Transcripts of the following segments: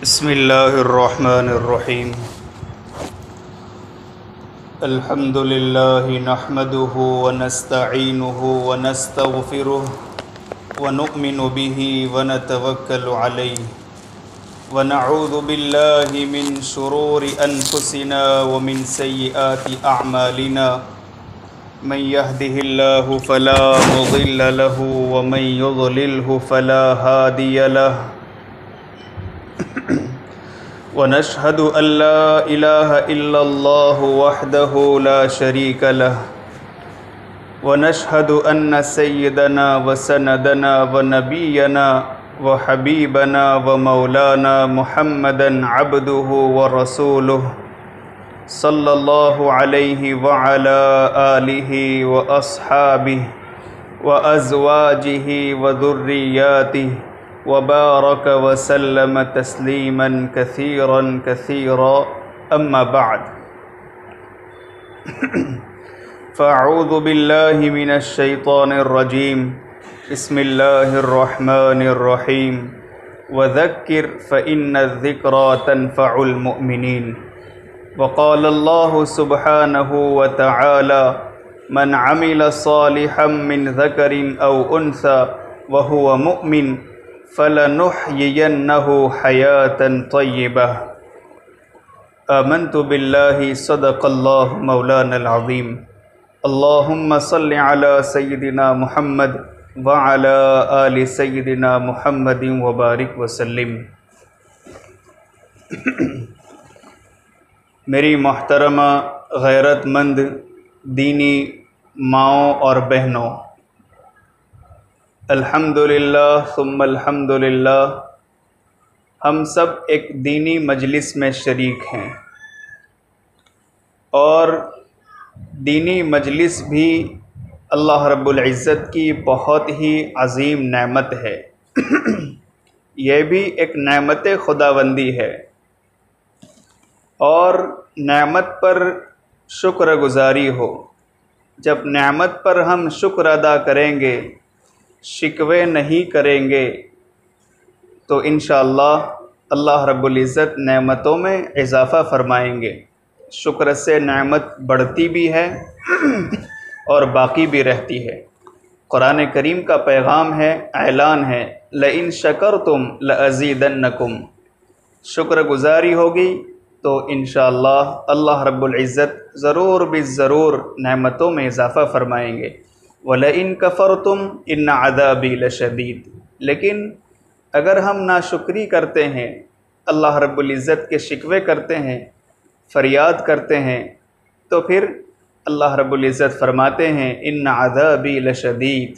बिस्मिल्लाहिर्रहमानिर्रहीम। अल्हम्दुलिल्लाहि नहमदुहु व नस्तईनुहु व नस्तगफिरुहु व नु'मिनु बिही व नतवक्कलु अलैहि व नऊज़ु बिल्लाहि मिन शुरूरि अनफुसिना व मिन सय्यिआति अअमालिना। मन यहदिहिल्लाहु फला मुज़िल्ल लहु व मन युज़लिल्हु फला हादिय लहु। वनशहदु अल्ला इलाहा इल्लल्लाहु वहदहु ला शरीका लहु वनशहदु अन्न सय्यदना व सनदना व नबियना व हबीबना व मौलाना मुहम्मदन अब्दुहु व रसूलुहु सल्लल्लाहु अलैहि व अला आलिहि व अस्हाबिहि व अज़वाजिहि व ज़ुर्रिय्यातिहि वबारक वसल्लम तस्लीमन कसीरन कसीरा अम्मा बाद। फ़अऊज़ु बिल्लाहि मिनश शैतानिर रजीम। बिस्मिल्लाहिर्रहमानिर्रहीम। वज़क्किर फ़इन्नज़्ज़िक्रा तन्फ़उल मुअमिनीन। वक़ालल्लाहु सुब्हानहु व तआला मन अमिल सालिहम मिन ज़करिन औ उन्सा व हुवा मुअमिन फ़लनुहयियन्नहु हयातन तय्यिबह। आमन्तु बिल्लाहि सदक़ल्लाहु मौलानल अज़ीम। अल्लाहुम्मा सल्लि अला सय्यिदिना मुहम्मद व अला आलि सय्यिदिना मुहम्मदिन व बारिक वसल्लिम। मेरी मोहतरमा गैरतमंद दीनी माओं और बहनों, अल्हम्दुलिल्लाह सुम्मा अल्हम्दुलिल्लाह, हम सब एक दीनी मजलिस में शरीक हैं और दीनी मजलिस भी अल्लाह रब्बुल इज़्ज़त की बहुत ही अज़ीम नेमत है। यह भी एक नेमत खुदाबंदी है और नेमत पर शुक्र गुज़ारी हो। जब नेमत पर हम शुक्र अदा करेंगे, शिकवे नहीं करेंगे, तो इंशाअल्लाह अल्लाह रब्बुल इज़्ज़त नेमतों में इजाफ़ा फ़रमाएंगे। शुक्र से नेमत बढ़ती भी है और बाकी भी रहती है। कुरान करीम का पैगाम है, ऐलान है, लइन शकरतुम लअज़ीदन्नकुम। शुक्र गुज़ारी होगी तो इंशाअल्लाह अल्लाह रब्बुल इज़्ज़त ज़रूर बिज़रूर नेमतों में इजाफ़ा फ़रमाएंगे। वलइन कफ़रतुम इन्न अज़ाबी लशदीद। लेकिन अगर हम नाशुक्री करते हैं, अल्लाह रब्बुल इज़्ज़त के शिकवे करते हैं, फ़रियाद करते हैं, तो फिर अल्लाह रब्बुल इज़्ज़त फ़रमाते हैं इन्न अज़ाबी लशदीद।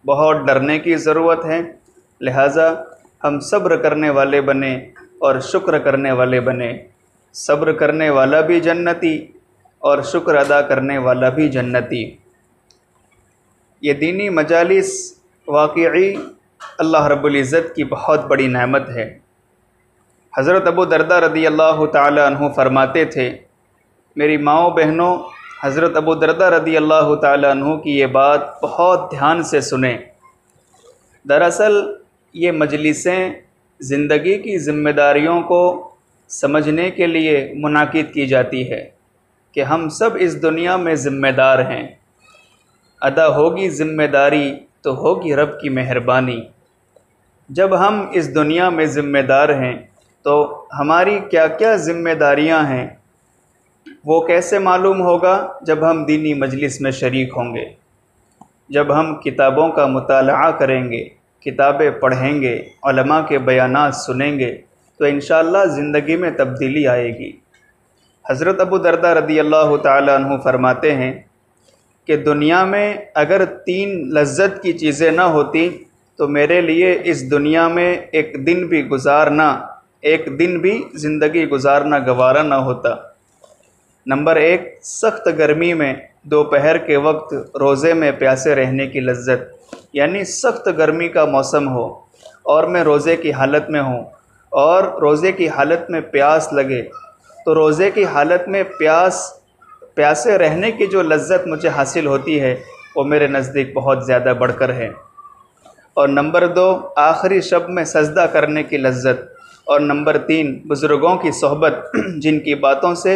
बहुत डरने की ज़रूरत है, लिहाजा हम सब्र करने वाले बने और शुक्र करने वाले बने। सब्र करने वाला भी जन्नती और शुक्र अदा करने वाला भी जन्नती। ये दीनी मजालिस वाक़ई अल्लाह रब्बुल इज़्ज़त की बहुत बड़ी नेमत है। हज़रत अबू दरदा रदी अल्लाह ताला अन्हु फरमाते थे, मेरी माओ बहनों, हज़रत अबू दरदा रदी अल्लाह ताला अन्हु की ये बात बहुत ध्यान से सुने। दरअसल ये मजलिसें ज़िंदगी की ज़िम्मेदारियों को समझने के लिए मुनाकिद की जाती है कि हम सब इस दुनिया में ज़िम्मेदार हैं। अदा होगी ज़िम्मेदारी तो होगी रब की मेहरबानी। जब हम इस दुनिया में ज़िम्मेदार हैं तो हमारी क्या क्या ज़िम्मेदारियां हैं वो कैसे मालूम होगा? जब हम दीनी मजलिस में शरीक होंगे, जब हम किताबों का मुताला करेंगे, किताबें पढ़ेंगे, उलमा के बयानात सुनेंगे, तो इंशाअल्लाह ज़िंदगी में तब्दीली आएगी। हज़रत अबू दरदा रदी अल्लाह ताला अन्हु फरमाते हैं कि दुनिया में अगर 3 लज्जत की चीज़ें ना होती तो मेरे लिए इस दुनिया में एक दिन भी ज़िंदगी गुजारना गवारा ना होता। नंबर 1, सख्त गर्मी में दोपहर के वक्त रोज़े में प्यासे रहने की लज्जत, यानी सख्त गर्मी का मौसम हो और मैं रोज़े की हालत में हूँ और रोज़े की हालत में प्यास लगे, तो रोज़े की हालत में प्यासे रहने की जो लज्जत मुझे हासिल होती है वो मेरे नज़दीक बहुत ज़्यादा बढ़कर है। और नंबर 2, आखिरी शब में सजदा करने की लज्जत, और नंबर 3 बुज़ुर्गों की सोहबत, जिनकी बातों से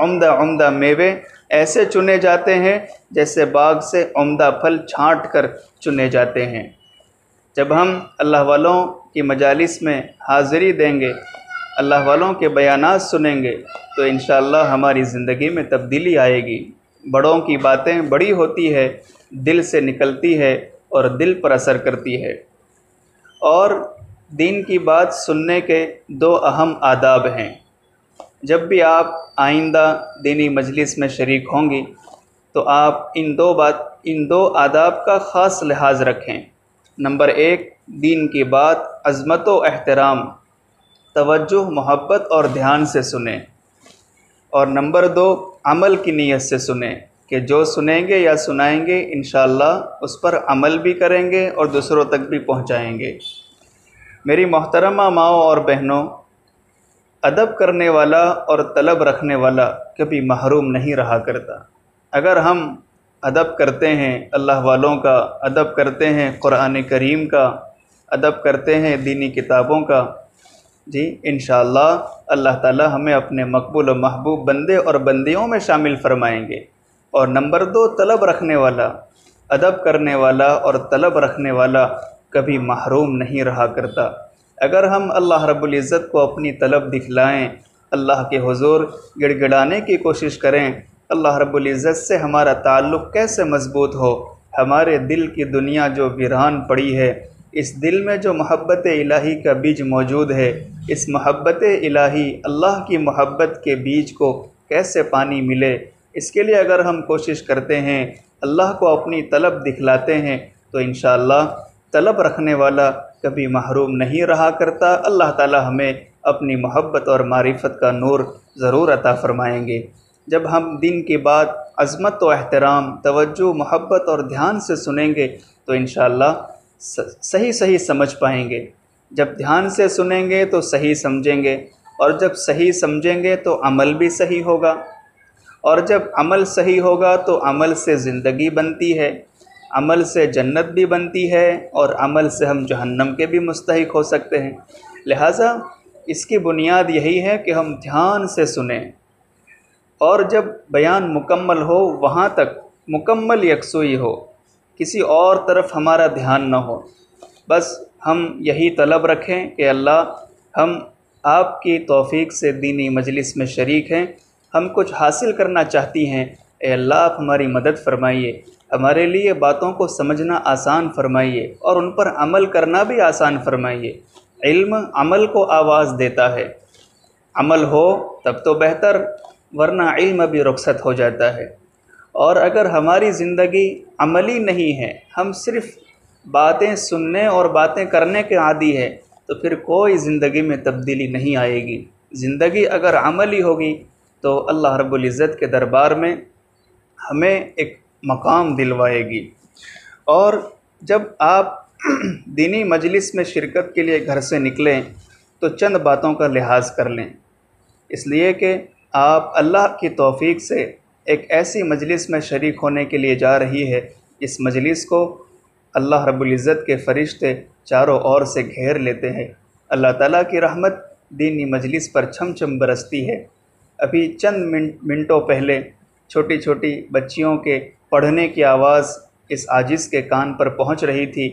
उम्दा उम्दा मेवे ऐसे चुने जाते हैं जैसे बाग से उम्दा फल छांट कर चुने जाते हैं। जब हम अल्लाह वालों की मजालिस में हाज़िरी देंगे, अल्लाह वालों के बयानात सुनेंगे, तो इंशाअल्लाह हमारी ज़िंदगी में तब्दीली आएगी। बड़ों की बातें बड़ी होती है, दिल से निकलती है और दिल पर असर करती है। और दीन की बात सुनने के 2 अहम आदाब हैं। जब भी आप आइंदा दीनी मजलिस में शरीक होंगी तो आप इन दो आदाब का ख़ास लिहाज रखें। नंबर 1, दीन की बात अज़मत व एहतराम, तवज्जुह, मोहब्बत और ध्यान से सुने। और नंबर 2, अमल की नीयत से सुने कि जो सुनेंगे या सुनाएंगे इंशाअल्लाह उस पर अमल भी करेंगे और दूसरों तक भी पहुंचाएंगे। मेरी मोहतरमा माओ और बहनों, अदब करने वाला और तलब रखने वाला कभी महरूम नहीं रहा करता। अगर हम अदब करते हैं, अल्लाह वालों का अदब करते हैं, कुरान करीम का अदब करते हैं, दीनी किताबों का, जी इंशाअल्लाह अल्लाह ताला हमें अपने मकबूल व महबूब बंदे और बंदियों में शामिल फरमाएंगे। और नंबर 2, तलब रखने वाला, अदब करने वाला और तलब रखने वाला कभी महरूम नहीं रहा करता। अगर हम अल्लाह रब्बुल इज़्ज़त को अपनी तलब दिखलाएं, अल्लाह के हुज़ूर गिड़गिड़ाने की कोशिश करें, अल्लाह रब्बुल इज़्ज़त से हमारा ताल्लुक़ कैसे मज़बूत हो। हमारे दिल की दुनिया जो वीरान पड़ी है, इस दिल में जो मोहब्बत इलाही का बीज मौजूद है, इस मोहब्बत इलाही अल्लाह की मोहब्बत के बीज को कैसे पानी मिले, इसके लिए अगर हम कोशिश करते हैं, अल्लाह को अपनी तलब दिखलाते हैं, तो इंशाअल्लाह तलब रखने वाला कभी महरूम नहीं रहा करता। अल्लाह ताला हमें अपनी मोहब्बत और मारिफत का नूर ज़रूर अता फ़रमाएंगे। जब हम दिन की बात अज़मत व एहतराम, तवज्जो, मोहब्बत और ध्यान से सुनेंगे तो इंशाअल्लाह सही सही समझ पाएंगे। जब ध्यान से सुनेंगे तो सही समझेंगे, और जब सही समझेंगे तो अमल भी सही होगा, और जब अमल सही होगा तो अमल से ज़िंदगी बनती है, अमल से जन्नत भी बनती है, और अमल से हम जहन्नम के भी मुस्तहिक हो सकते हैं। लिहाजा इसकी बुनियाद यही है कि हम ध्यान से सुनें, और जब बयान मुकम्मल हो वहाँ तक मुकम्मल यकसुई हो, किसी और तरफ हमारा ध्यान न हो। बस हम यही तलब रखें कि अल्लाह हम आपकी तौफीक से दीनी मजलिस में शरीक हैं, हम कुछ हासिल करना चाहती हैं, ए अल्लाह आप हमारी मदद फ़रमाइए, हमारे लिए बातों को समझना आसान फ़रमाइए और उन पर अमल करना भी आसान फ़रमाइए। इल्म अमल को आवाज़ देता है, अमल हो तब तो बेहतर, वरना इल्म भी रुखसत हो जाता है। और अगर हमारी ज़िंदगी अमली नहीं है, हम सिर्फ़ बातें सुनने और बातें करने के आदी है, तो फिर कोई ज़िंदगी में तब्दीली नहीं आएगी। ज़िंदगी अगर अमली होगी तो अल्लाह रब्बुल इज़्ज़त के दरबार में हमें एक मकाम दिलवाएगी। और जब आप दीनी मजलिस में शिरकत के लिए घर से निकलें तो चंद बातों का लिहाज कर लें, इसलिए कि आप अल्लाह की तौफीक से एक ऐसी मजलिस में शरीक होने के लिए जा रही है, इस मजलिस को अल्लाह रब्बुल इज़्ज़त के फ़रिश्ते चारों ओर से घेर लेते हैं। अल्लाह ताला की रहमत दीनी मजलिस पर छम छम बरसती है। अभी चंद मिनटों पहले छोटी छोटी बच्चियों के पढ़ने की आवाज़ इस आजिज़ के कान पर पहुंच रही थी।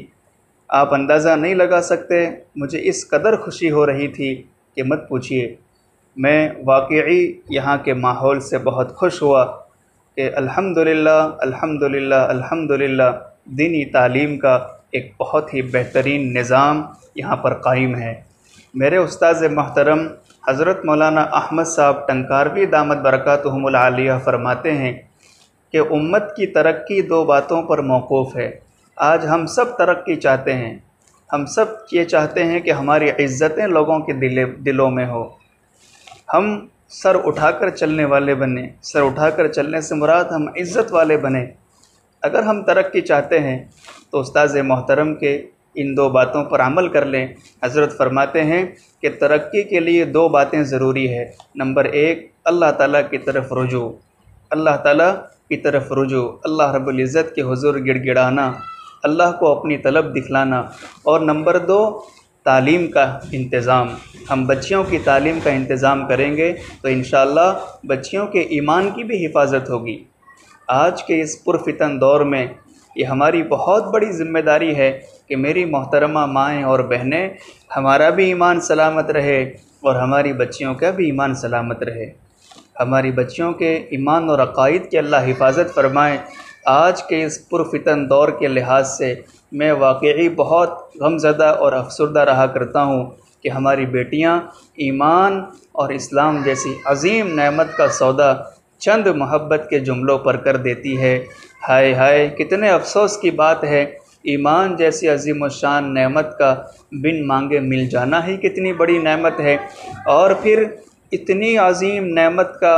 आप अंदाज़ा नहीं लगा सकते मुझे इस कदर खुशी हो रही थी कि मत पूछिए। मैं वाक़ई यहाँ के माहौल से बहुत खुश हुआ कि अल्हम्दुलिल्लाह अल्हम्दुलिल्लाह अल्हम्दुलिल्लाह दीनी तालीम का एक बहुत ही बेहतरीन निज़ाम यहाँ पर कायम है। मेरे उस्ताद मोहतरम हज़रत मौलाना अहमद साहब टंकारवी दामत बरकातुहुमुल आलिया फरमाते हैं कि उम्मत की तरक्की 2 बातों पर मौकूफ़ है। आज हम सब तरक्की चाहते हैं, हम सब ये चाहते हैं कि हमारी इज़्ज़तें लोगों के दिलों में हो, हम सर उठाकर चलने वाले बने। सर उठाकर चलने से मुराद हम इज़्ज़त वाले बने। अगर हम तरक्की चाहते हैं तो उस्ताद मोहतरम के इन 2 बातों पर अमल कर लें। हज़रत फरमाते हैं कि तरक्की के लिए 2 बातें ज़रूरी है। नंबर 1, अल्लाह ताला की तरफ रुजू, अल्लाह ताला की तरफ रुजू, अल्लाह रब्बुल इज़्ज़त के हुज़ूर गिड़गिड़ाना, अल्लाह को अपनी तलब दिखलाना। और नंबर 2, तालीम का इंतज़ाम, हम बच्चियों की तालीम का इंतज़ाम करेंगे तो इंशाअल्लाह बच्चियों के ईमान की भी हिफाजत होगी। आज के इस पुरफितन दौर में ये हमारी बहुत बड़ी ज़िम्मेदारी है कि मेरी मोहतरमा माएँ और बहनें, हमारा भी ईमान सलामत रहे और हमारी बच्चियों का भी ईमान सलामत रहे। हमारी बच्चियों के ईमान और अक़ाइद की अल्लाह हिफाजत फ़रमाए। आज के इस पुरफितन दौर के लिहाज से मैं वाकई बहुत गमज़दा और अफसरदा रहा करता हूँ कि हमारी बेटियाँ ईमान और इस्लाम जैसी अज़ीम नेमत का सौदा चंद मोहब्बत के जुमलों पर कर देती है। हाय हाय, कितने अफसोस की बात है, ईमान जैसी अज़ीम व शान नेमत का बिन मांगे मिल जाना ही कितनी बड़ी नेमत है, और फिर इतनी अज़ीम नेमत का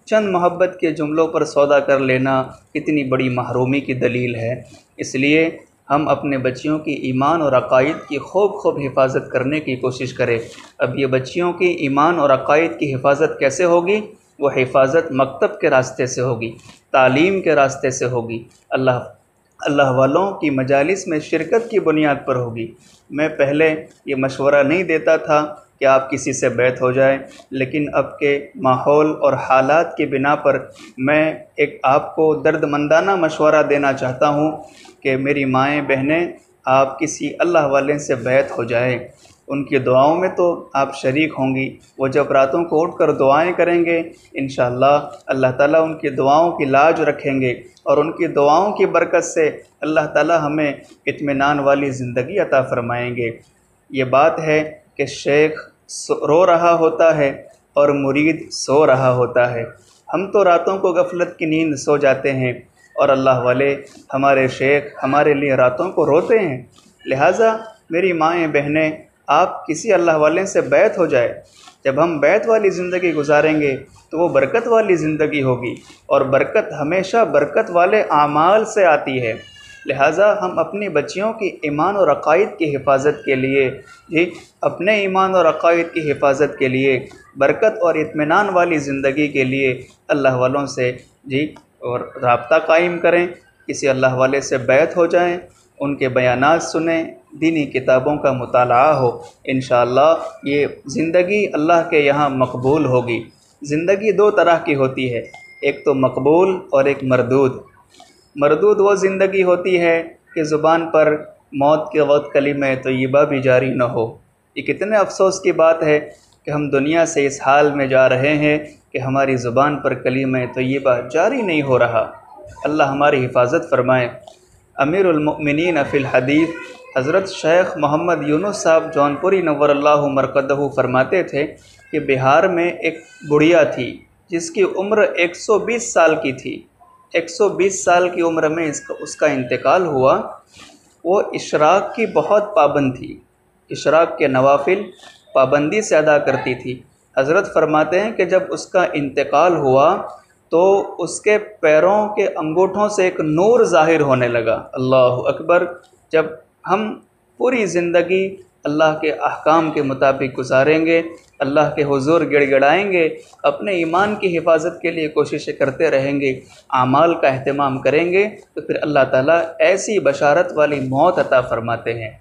चंद मोहब्बत के जुमलों पर सौदा कर लेना कितनी बड़ी महरूमी की दलील है। इसलिए हम अपने बच्चियों की ईमान और अक़ाइद की खूब हिफाजत करने की कोशिश करें। अब ये बच्चियों की ईमान और अक़ाइद की हिफाजत कैसे होगी? वो हिफाजत मकतब के रास्ते से होगी, तालीम के रास्ते से होगी, अल्लाह वालों की मजालिस में शिरकत की बुनियाद पर होगी। मैं पहले ये मशवरा नहीं देता था कि आप किसी से बैत हो जाए, लेकिन अब के माहौल और हालात की बिना पर मैं एक आपको दर्दमंदाना मशवरा देना चाहता हूँ कि मेरी माएँ बहनें, आप किसी अल्लाह वाले से बैत हो जाएं। उनकी दुआओं में तो आप शरीक होंगी। वो जब रातों को उठकर दुआएं करेंगे, इंशाअल्लाह अल्लाह ताला उनकी दुआओं की लाज रखेंगे और उनकी दुआओं की बरकत से अल्लाह ताला हमें इत्मीनान वाली ज़िंदगी अता फ़रमाएंगे। ये बात है कि शेख रो रहा होता है और मुरीद सो रहा होता है। हम तो रातों को गफलत की नींद सो जाते हैं और अल्लाह वाले हमारे शेख हमारे लिए रातों को रोते हैं। लिहाजा मेरी माएँ बहनें, आप किसी अल्लाह वाले से बैत हो जाए। जब हम बैत वाली ज़िंदगी गुजारेंगे तो वो बरकत वाली ज़िंदगी होगी, और बरकत हमेशा बरकत वाले आमाल से आती है। लिहाजा हम अपनी बच्चियों की ईमान और अक़ाइद की हिफाजत के लिए अपने ईमान और अक़ाइद की हिफाजत के लिए, बरकत और इत्मीनान वाली ज़िंदगी के लिए अल्लाह वालों से और राब्ता कायम करें। किसी अल्लाह वाले से बैत हो जाएं, उनके बयानात सुने, दीनी किताबों का मुताला हो। इंशाअल्लाह ये ज़िंदगी अल्लाह के यहाँ मकबूल होगी। ज़िंदगी दो तरह की होती है, एक तो मकबूल और एक मरदूद। मरदूद वो ज़िंदगी होती है कि ज़ुबान पर मौत के वक्त कलिमा तय्यबा भी जारी न हो। ये कितने अफसोस की बात है कि हम दुनिया से इस हाल में जा रहे हैं कि हमारी ज़ुबान पर कलिमा तय्यबा जारी नहीं हो रहा। अल्लाह हमारी हिफाजत फ़रमाए। अमीरुल मोमिनीन फ़िल हदीस हज़रत शेख मोहम्मद यूनुस साहब जौनपुरी नव्वरल्लाहु मरक़दहू फरमाते थे कि बिहार में एक बुढ़िया थी जिसकी उम्र 120 साल की थी। 120 साल की उम्र में उसका इंतकाल हुआ। वो इशराक की बहुत पाबंद थी, इशराक के नवाफिल पाबंदी से अदा करती थी। हज़रत फरमाते हैं कि जब उसका इंतकाल हुआ तो उसके पैरों के अंगूठों से एक नूर ज़ाहिर होने लगा। अल्लाहु अकबर। जब हम पूरी ज़िंदगी अल्लाह के अहकाम के मुताबिक गुजारेंगे, अल्लाह के हुजूर गिड़गिड़ाएंगे, अपने ईमान की हिफाजत के लिए कोशिशें करते रहेंगे, आमाल का अहतमाम करेंगे, तो फिर अल्लाह ताला ऐसी बशारत वाली मौत अता फ़रमाते हैं।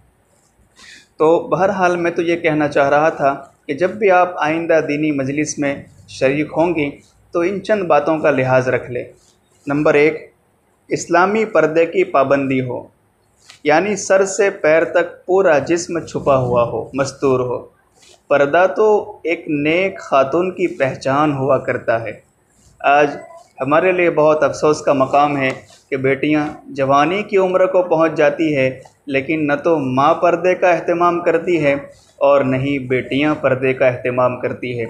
तो बहरहाल मैं तो ये कहना चाह रहा था कि जब भी आप आइंदा दीनी मजलिस में शरीक होंगी तो इन चंद बातों का लिहाज रख लें। नंबर 1, इस्लामी पर्दे की पाबंदी हो, यानी सर से पैर तक पूरा जिस्म छुपा हुआ हो, मस्तूर हो। पर्दा तो एक नेक खातून की पहचान हुआ करता है। आज हमारे लिए बहुत अफसोस का मकाम है कि बेटियां जवानी की उम्र को पहुंच जाती है, लेकिन न तो माँ पर्दे का अहतमाम करती है और न ही बेटियां पर्दे का अहतमाम करती है।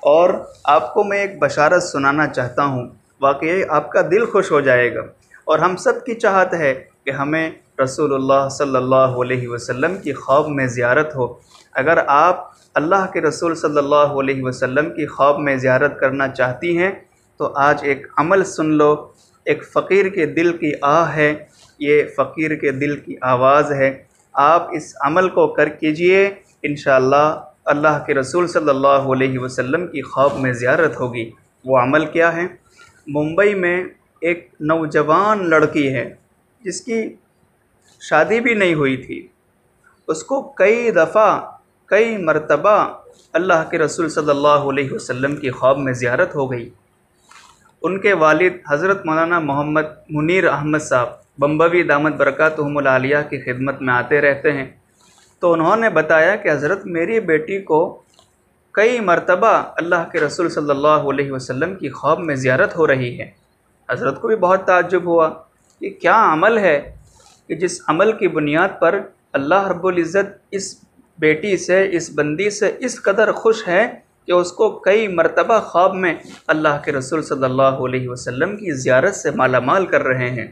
और आपको मैं एक बशारत सुनाना चाहता हूँ, वाकई आपका दिल खुश हो जाएगा। और हम सब की चाहत है कि हमें रसूलुल्लाह सल्लल्लाहु अलैहि वसल्लम की ख्वाब में ज़ियारत हो। अगर आप अल्लाह के रसूल सल्लल्लाहु अलैहि वसल्लम की ख्वाब में ज़ियारत करना चाहती हैं तो आज एक अमल सुन लो। एक फ़कीर के दिल की आह है, ये फ़कीर के दिल की आवाज़ है। आप इस अमल को कर कीजिए, इंशाअल्लाह अल्लाह के रसूल सल्लल्लाहु अलैहि वसल्लम की ख्वाब में ज़ियारत होगी। वो अमल क्या है? मुंबई में एक नौजवान लड़की है जिसकी शादी भी नहीं हुई थी। उसको कई दफ़ा कई मरतबा अल्लाह के रसूल सल्लल्लाहु अलैहि वसल्लम की ख्वाब में ज़ियारत हो गई। उनके वालिद हज़रत मौलाना मोहम्मद मुनीर अहमद साहब बम्बवी दामद बरकातुहुमुल आलिया की खिदमत में आते रहते हैं। तो उन्होंने बताया कि हज़रत मेरी बेटी को कई मरतबा अल्लाह के रसूल सल्लल्लाहु अलैहि वसल्लम की ख्वाब में ज़ियारत हो रही है। हज़रत को भी बहुत ताज्जुब हुआ कि क्या अमल है कि जिस अमल की बुनियाद पर अल्लाह रब्बुल इज़्ज़त इस बेटी से, इस बंदी से इस कदर खुश है कि उसको कई मरतबा ख्वाब में अल्लाह के रसूल सल्लल्लाहु अलैहि वसल्लम की ज़ियारत से मालामाल कर रहे हैं।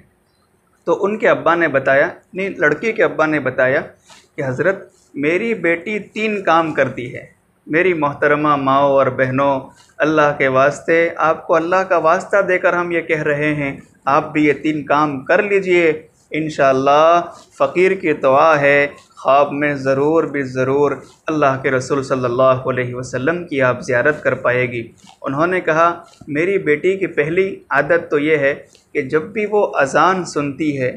तो उनके अब्बा ने बताया, नहीं लड़की के अब्बा ने बताया कि हज़रत मेरी बेटी 3 काम करती है। मेरी मोहतरमा माओ और बहनों, अल्लाह के वास्ते, आपको अल्लाह का वास्ता देकर हम ये कह रहे हैं, आप भी ये 3 काम कर लीजिए। इंशाअल्लाह फ़कीर की दुआ है, ख्वाब में ज़रूर भी ज़रूर अल्लाह के रसूल सल्लल्लाहु अलैहि वसल्लम की आप ज़ियारत कर पाएगी। उन्होंने कहा मेरी बेटी की पहली आदत तो ये है कि जब भी वो अज़ान सुनती है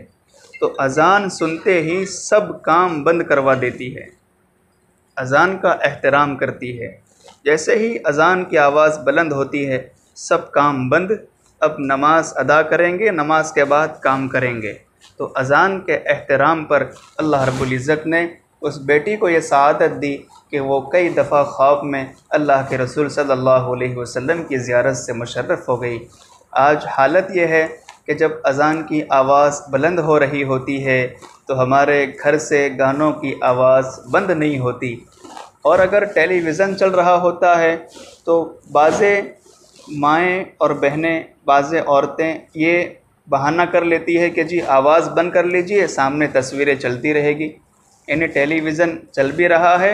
तो अज़ान सुनते ही सब काम बंद करवा देती है, अज़ान का एहतराम करती है। जैसे ही अज़ान की आवाज़ बुलंद होती है सब काम बंद, अब नमाज अदा करेंगे, नमाज के बाद काम करेंगे। तो अज़ान के एहतराम पर अल्लाह रब्बुल इज़्ज़त ने उस बेटी को ये सआदत दी कि वो कई दफ़ा ख्वाब में अल्लाह के रसूल सल्लल्लाहु अलैहि वसल्लम की ज़ियारत से मुशर्रफ़ हो गई। आज हालत ये है कि जब अज़ान की आवाज़ बुलंद हो रही होती है तो हमारे घर से गानों की आवाज़ बंद नहीं होती, और अगर टेलीविज़न चल रहा होता है तो बाज़े माएँ और बहनें, बाज़े औरतें ये बहाना कर लेती है कि जी आवाज़ बंद कर लीजिए, सामने तस्वीरें चलती रहेगी। यानी टेलीविज़न चल भी रहा है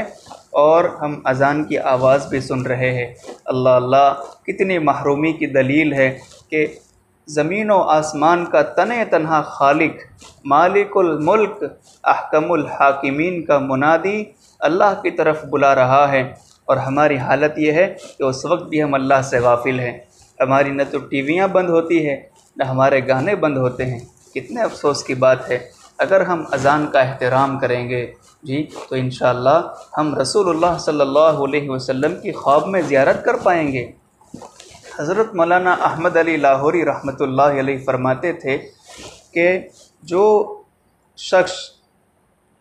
और हम अज़ान की आवाज़ भी सुन रहे हैं। अल्लाह अल्लाह, कितनी महरूमी की दलील है कि ज़मीन व आसमान का तने तन्हा खालिक, मालिकुल मुल्क, अहकमुल हाकिमीन का मुनादी अल्लाह की तरफ बुला रहा है। और हमारी हालत ये है कि उस वक्त भी हम अल्लाह से गाफिल हैं। हमारी न तो टीवियाँ बंद होती है न हमारे गाने बंद होते हैं। कितने अफसोस की बात है। अगर हम अज़ान का एहतराम करेंगे जी तो इंशाअल्लाह हम रसूलुल्लाह सल्लल्लाहु अलैहि वसल्लम की ख्वाब में ज़ियारत कर पाएंगे। हज़रत मौलाना अहमद अली लाहौरी रहमतुल्लाह अलैह फरमाते थे कि जो शख्स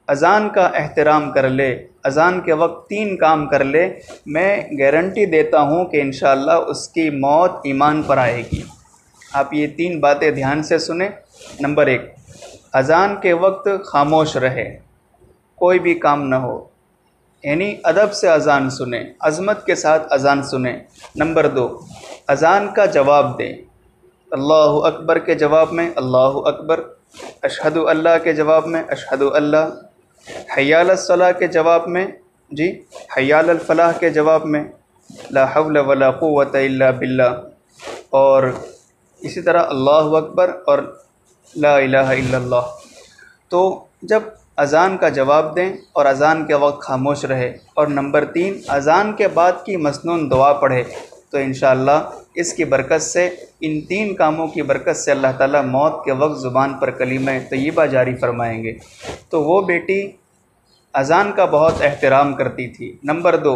अज़ान का एहतराम कर ले, अज़ान के वक्त 3 काम कर ले, मैं गारंटी देता हूँ कि इंशाअल्लाह उसकी मौत ईमान पर आएगी। आप ये 3 बातें ध्यान से सुने। नंबर 1, अज़ान के वक्त खामोश रहे, कोई भी काम न हो, यानी अदब से अज़ान सुने, अज़मत के साथ अज़ान सुने। नंबर 2, अज़ान का जवाब दें, अल्लाहु अकबर के जवाब में अल्लाहु अकबर, अशहदु अल्लाह के जवाब में अशहदु अल्लाह, हय्या अलस सलाह के जवाब में जी हय्या अलल फलाह के जवाब में ला हौला वला कुव्वता इल्ला बिल्लाह, और इसी तरह अल्लाहु अकबर और ला इलाहा इल्लल्लाह। तो जब अज़ान का जवाब दें और अज़ान के वक्त खामोश रहे, और नंबर 3, अज़ान के बाद की मसनून दुआ पढ़े, तो इंशाअल्लाह इसकी बरकत से, इन 3 कामों की बरकत से अल्लाह ताला मौत के वक्त ज़ुबान पर कलीमा तय्यबा जारी फरमाएंगे। तो वो बेटी अज़ान का बहुत एहतराम करती थी। नंबर 2,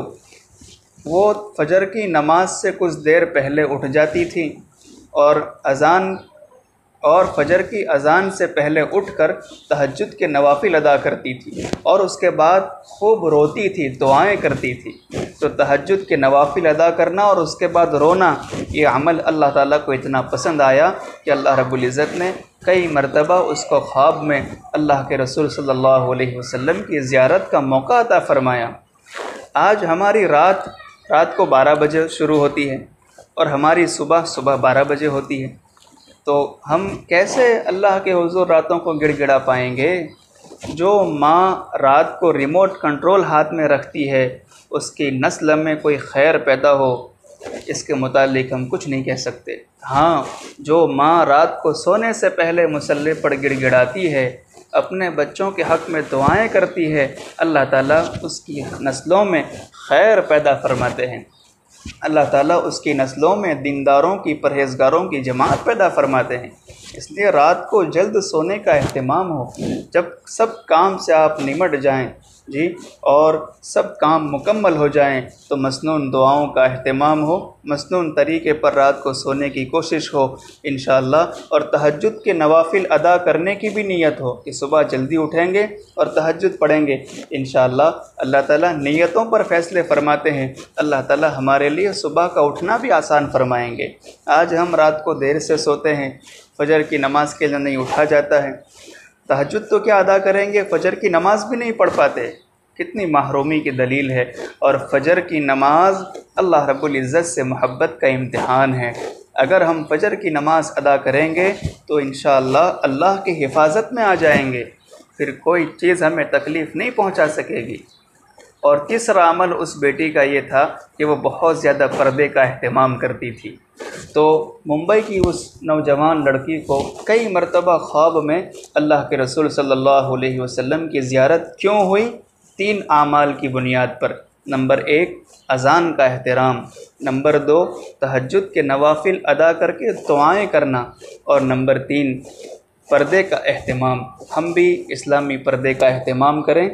वो फ़जर की नमाज से कुछ देर पहले उठ जाती थी और फ़जर की अज़ान से पहले उठकर तहज्जुद के नवाफिल अदा करती थी, और उसके बाद खूब रोती थी, दुआएं करती थी। तो तहज्जुद के नवाफिल अदा करना और उसके बाद रोना, ये अमल अल्लाह ताला को इतना पसंद आया कि अल्लाह रब्बुल इज़्ज़त ने कई मरतबा उसको ख्वाब में अल्लाह के रसूल सल्लल्लाहु अलैहि वसल्लम की ज़ियारत का मौका अता फ़रमाया। आज हमारी रात को 12 बजे शुरू होती है और हमारी सुबह 12 बजे होती है। तो हम कैसे अल्लाह के हुज़ूर रातों को गिड़गिड़ा पाएंगे। जो माँ रात को रिमोट कंट्रोल हाथ में रखती है, उसकी नस्ल में कोई खैर पैदा हो, इसके मुतालिक हम कुछ नहीं कह सकते। हाँ, जो माँ रात को सोने से पहले मुसल्ले पर गिड़गिड़ाती है, अपने बच्चों के हक़ में दुआएं करती है, अल्लाह ताला उसकी नस्लों में खैर पैदा फरमाते हैं। अल्लाह ताला उसकी नस्लों में दीनदारों की, परहेज़गारों की जमात पैदा फरमाते हैं। इसलिए रात को जल्द सोने का अहतमाम हो। जब सब काम से आप निमट जाएं, जी, और सब काम मुकम्मल हो जाएं तो मसनून दुआओं का अहतमाम हो, मसनून तरीके पर रात को सोने की कोशिश हो इंशाअल्लाह, और तहज्जुद के नवाफिल अदा करने की भी नीयत हो कि सुबह जल्दी उठेंगे और तहज्जुद पढ़ेंगे इंशाअल्लाह। अल्लाह ताला नीयतों पर फ़ैसले फ़रमाते हैं। अल्लाह ताला हमारे लिए सुबह का उठना भी आसान फ़रमाएँगे। आज हम रात को देर से सोते हैं, फ़जर की नमाज़ के लिए नहीं उठा जाता है, तहज्जुद तो क्या अदा करेंगे, फ़जर की नमाज़ भी नहीं पढ़ पाते। कितनी महरूमी की दलील है। और फ़जर की नमाज़ अल्लाह रब्बुल इज़्ज़त से मोहब्बत का इम्तिहान है। अगर हम फ़जर की नमाज़ अदा करेंगे तो इंशाअल्लाह अल्लाह की हिफाजत में आ जाएंगे, फिर कोई चीज़ हमें तकलीफ़ नहीं पहुंचा सकेगी। और तीसरा अमल उस बेटी का ये था कि वो बहुत ज़्यादा पर्दे का अहतमाम करती थी। तो मुंबई की उस नौजवान लड़की को कई मरतबा ख्वाब में अल्लाह के रसूल सल्लल्लाहु अलैहि वसल्लम की ज़ियारत क्यों हुई? 3 आमाल की बुनियाद पर। नंबर 1 अज़ान का एहतराम, नंबर 2 तहज्जुद के नवाफिल अदा करके दुआएं करना, और नंबर 3 पर्दे का अहतमाम। हम भी इस्लामी पर्दे का अहतमाम करें।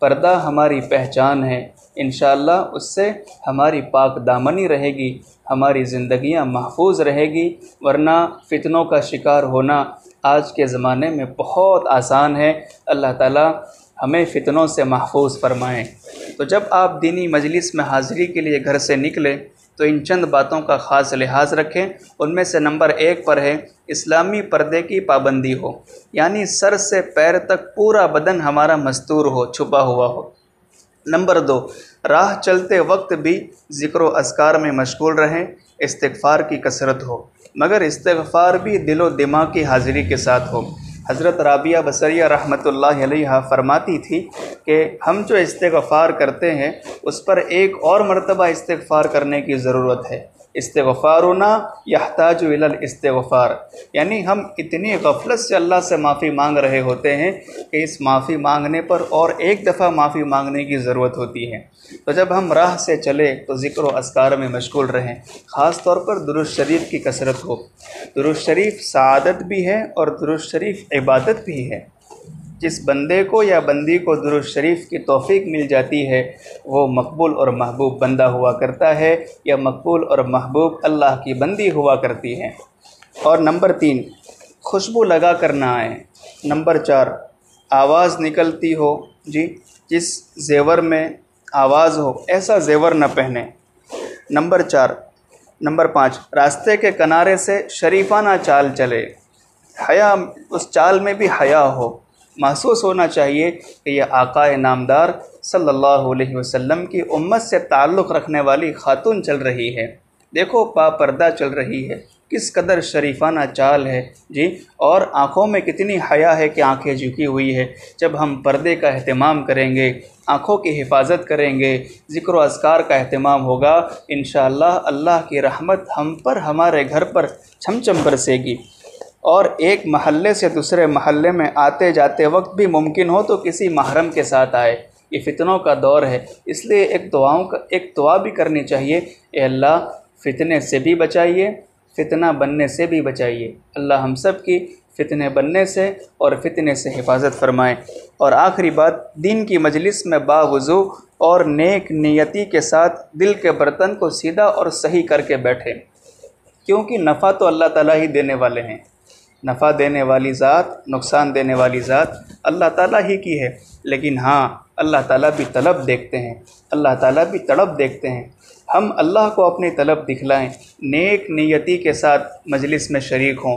पर्दा हमारी पहचान है, इंशाअल्लाह उससे हमारी पाक दामनी रहेगी, हमारी ज़िंदगियां महफूज रहेगी। वरना फ़ितनों का शिकार होना आज के ज़माने में बहुत आसान है। अल्लाह ताला हमें फ़ितनों से महफूज फरमाएँ। तो जब आप दीनी मजलिस में हाज़िरी के लिए घर से निकले तो इन चंद बातों का ख़ास लिहाज रखें। उनमें से नंबर 1 पर है इस्लामी पर्दे की पाबंदी हो, यानी सर से पैर तक पूरा बदन हमारा मस्तूर हो, छुपा हुआ हो। नंबर 2, राह चलते वक्त भी ज़िक्र अस्कार में मशगूल रहें, इस्तिग़फ़ार की कसरत हो, मगर इस्तिग़फ़ार भी दिलो दिमाग की हाज़िरी के साथ हो। हज़रत राबिया बसरिया रहमतुल्लाहि अलैहा फरमाती थी कि हम जो इस्तिग़फ़ार करते हैं उस पर एक और मरतबा इस्तिग़फ़ार करने की ज़रूरत है। इस्तिग़फ़ारुना यहताजु इलल इस्तिग़फ़ार, यानी हम इतनी गफलत से अल्लाह से माफ़ी मांग रहे होते हैं कि इस माफ़ी मांगने पर और एक दफ़ा माफ़ी मांगने की ज़रूरत होती है। तो जब हम राह से चले तो ज़िक्र व अस्कार में मशगूल रहें, ख़ास तौर पर दुरूद शरीफ की कसरत हो। दुरूद शरीफ सआदत भी है और दुरूद शरीफ इबादत भी है। जिस बंदे को या बंदी को दुरूद शरीफ की तौफ़ीक मिल जाती है वो मकबूल और महबूब बंदा हुआ करता है, या मकबूल और महबूब अल्लाह की बंदी हुआ करती है। और नंबर 3 खुशबू लगा कर ना आए। नंबर 4 आवाज़ निकलती हो, जी, जिस जेवर में आवाज़ हो ऐसा जेवर न पहने। नंबर 5 रास्ते के किनारे से शरीफाना चाल चले, हया उस चाल में भी हया हो, महसूस होना चाहिए कि यह आकाए नामदार सल्लल्लाहु अलैहि वसल्लम की उम्मत से ताल्लुक़ रखने वाली खातून चल रही है। देखो पापर्दा चल रही है, किस कदर शरीफाना चाल है, जी, और आँखों में कितनी हया है कि आँखें झुकी हुई है। जब हम पर्दे का अहतमाम करेंगे, आँखों की हिफाजत करेंगे, ज़िक्र अस्कार का अहतमाम होगा, इंशाअल्लाह अल्लाह की रहमत हम पर, हमारे घर पर छमछम बरसेगी। और एक महल्ले से दूसरे महल्ले में आते जाते वक्त भी मुमकिन हो तो किसी महरम के साथ आए। ये फ़ितनों का दौर है, इसलिए एक दुआ भी करनी चाहिए, ए अल्लाह फ़ितने से भी बचाइए, फ़ितना बनने से भी बचाइए। अल्लाह हम सब की फ़ितने बनने से और फ़ितने से हिफाजत फरमाएँ। और आखिरी बात, दीन की मजलिस में बावुज़ू और नेक नियति के साथ दिल के बर्तन को सीधा और सही करके बैठें, क्योंकि नफ़ा तो अल्लाह ताला ही देने वाले हैं। नफ़ा देने वाली ज़ात, नुकसान देने वाली ज़ात अल्लाह ताला ही की है। लेकिन हाँ, अल्लाह ताला भी तलब देखते हैं, अल्लाह ताला भी तड़प देखते हैं। हम अल्लाह को अपनी तलब दिखलाएं, नेक नियति के साथ मजलिस में शरीक हों,